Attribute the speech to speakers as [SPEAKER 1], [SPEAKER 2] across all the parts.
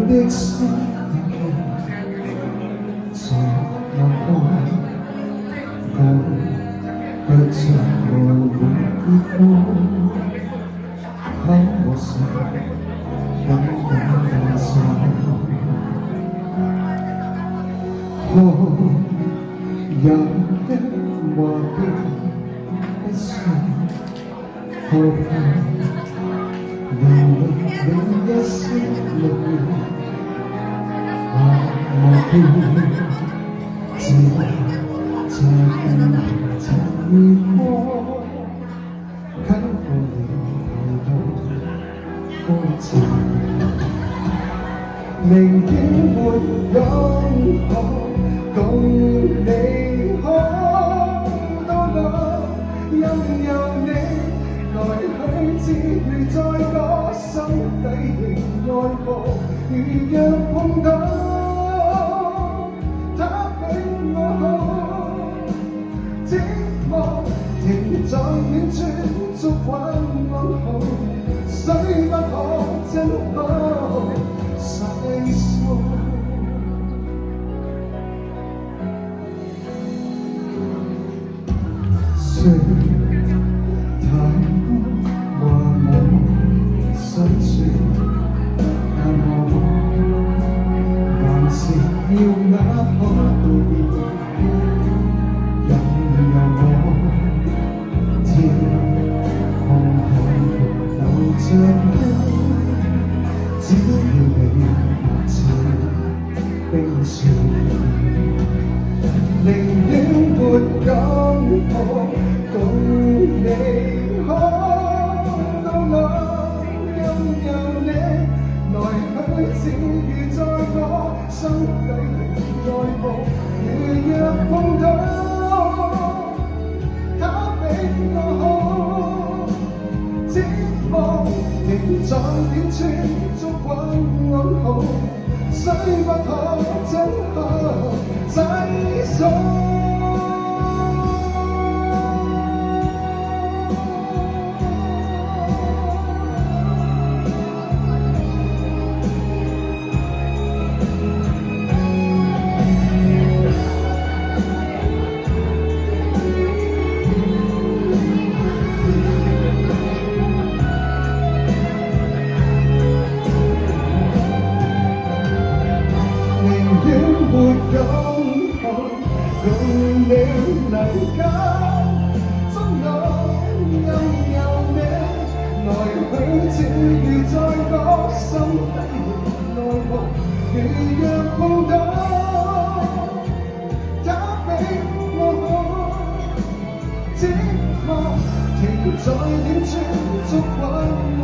[SPEAKER 1] 的心在那空間，不知愛會結果，可我想緊緊地想，可有的話不想，可怕讓你一絲淚忘記，只在跟這月光，給我你太多風情，寧願沒有共你可到老，任由你來去自如，在我心底仍愛慕。如若碰到他比我好，寂寞停在遠處，燭光安好，誰不可真好細數。誰太多話無心說，但我還是要啞可道別，任由我天空海流着淚，只要你白似冰雪，寧願沒感覺共你可到老，任由你來去自如，在我心底愛慕。如若碰到他比我好，寂寞停在遠處，燭光安好，誰不可真好細數。沒感覺共你能夠終老，任由你來去自如，在我心底內幕。如若碰到他比我好，寂寞停在遠處，燭光安好，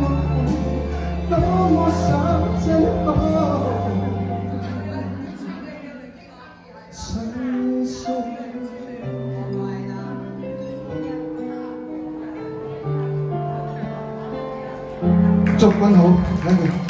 [SPEAKER 1] 多麼想真好祝君好，睇佢。